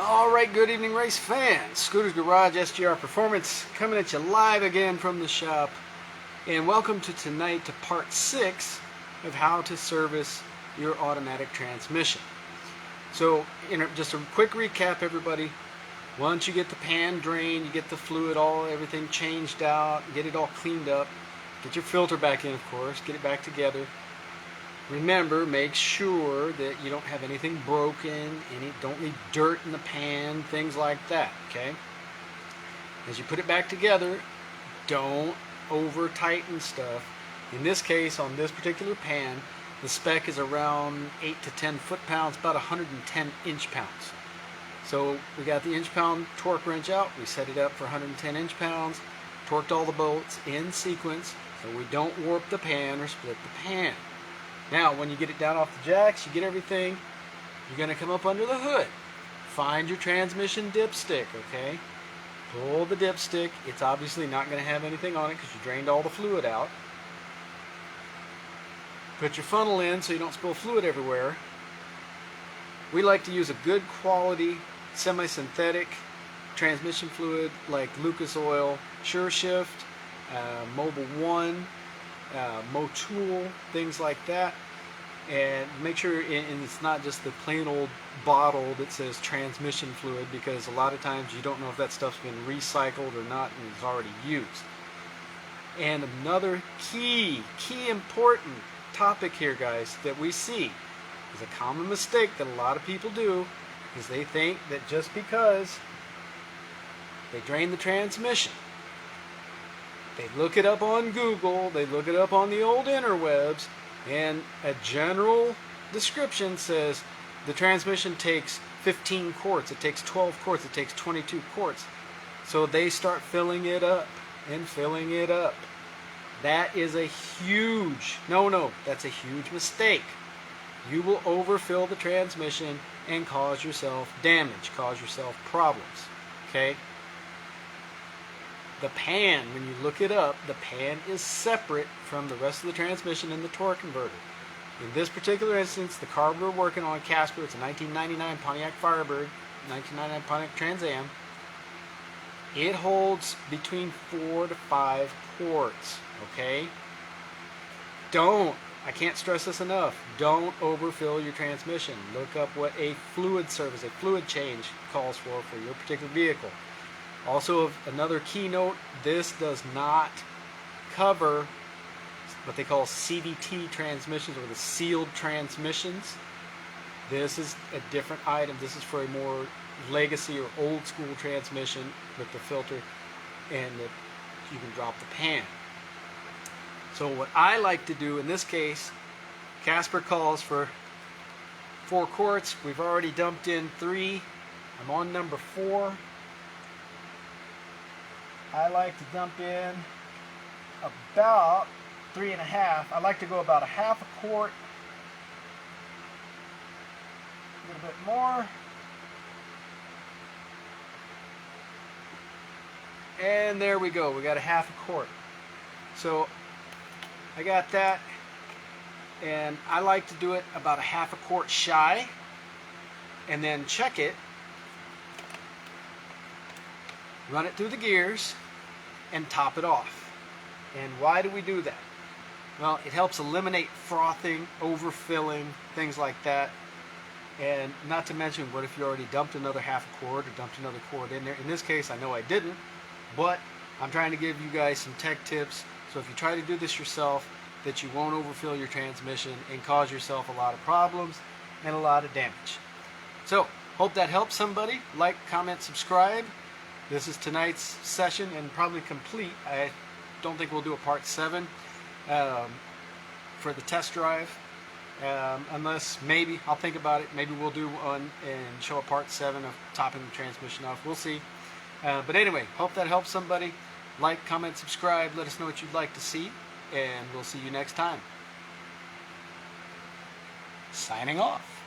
Alright, good evening race fans. Scooter's Garage SGR Performance coming at you live again from the shop. And welcome to tonight to part 6 of how to service your automatic transmission. So, just a quick recap, everybody. Once you get the pan drained, you get the fluid, everything changed out, get it all cleaned up, get your filter back in, of course, get it back together. Remember, make sure that you don't have anything broken, don't leave dirt in the pan, things like that, okay? As you put it back together, don't over tighten stuff. In this case, on this particular pan, the spec is around 8 to 10 foot-pounds, about 110 inch-pounds. So we got the inch-pound torque wrench out, we set it up for 110 inch-pounds, torqued all the bolts in sequence so we don't warp the pan or split the pan. Now, when you get it down off the jacks, you get everything, you're going to come up under the hood. Find your transmission dipstick, okay? Pull the dipstick. It's obviously not going to have anything on it because you drained all the fluid out. Put your funnel in so you don't spill fluid everywhere. We like to use a good quality semi-synthetic transmission fluid like Lucas Oil, Sure Shift, Mobile One, Motul, things like that. And make sure it's not just the plain old bottle that says transmission fluid, because a lot of times you don't know if that stuff's been recycled or not and is already used. And another key important topic here, guys, that we see is a common mistake that a lot of people do, is they think that just because they drain the transmission, they look it up on Google, they look it up on the old interwebs, and a general description says the transmission takes 15 quarts, it takes 12 quarts, it takes 22 quarts. So they start filling it up and filling it up. That is a huge, that's a huge mistake. You will overfill the transmission and cause yourself damage, cause yourself problems, okay? The pan, when you look it up, the pan is separate from the rest of the transmission and the torque converter. In this particular instance, the car we're working on, Casper, it's a 1999 Pontiac Firebird, 1999 Pontiac Trans Am. It holds between 4 to 5 quarts, okay? I can't stress this enough, don't overfill your transmission. Look up what a fluid service, a fluid change calls for your particular vehicle. Also, another keynote, this does not cover what they call CVT transmissions, or the sealed transmissions. This is a different item. This is for a more legacy or old school transmission with the filter and that you can drop the pan. So what I like to do in this case, Casper calls for 4 quarts. We've already dumped in 3. I'm on number 4. I like to dump in about 3.5. I like to go about a half a quart, a little bit more, and there we go. We got a half a quart. So I got that, and I like to do it about a half a quart shy, and then check it, run it through the gears, and top it off. And why do we do that? Well, it helps eliminate frothing, overfilling, things like that. And not to mention, what if you already dumped another half a quart or dumped another quart in there? In this case, I know I didn't, but I'm trying to give you guys some tech tips, so if you try to do this yourself, that you won't overfill your transmission and cause yourself a lot of problems and a lot of damage. So, hope that helps somebody. Like, comment, subscribe. This is tonight's session and probably complete. I don't think we'll do a part 7 for the test drive, unless maybe, I'll think about it, maybe we'll do one and show a part 7 of topping the transmission off. We'll see. But anyway, hope that helps somebody. Like, comment, subscribe, let us know what you'd like to see, and we'll see you next time. Signing off.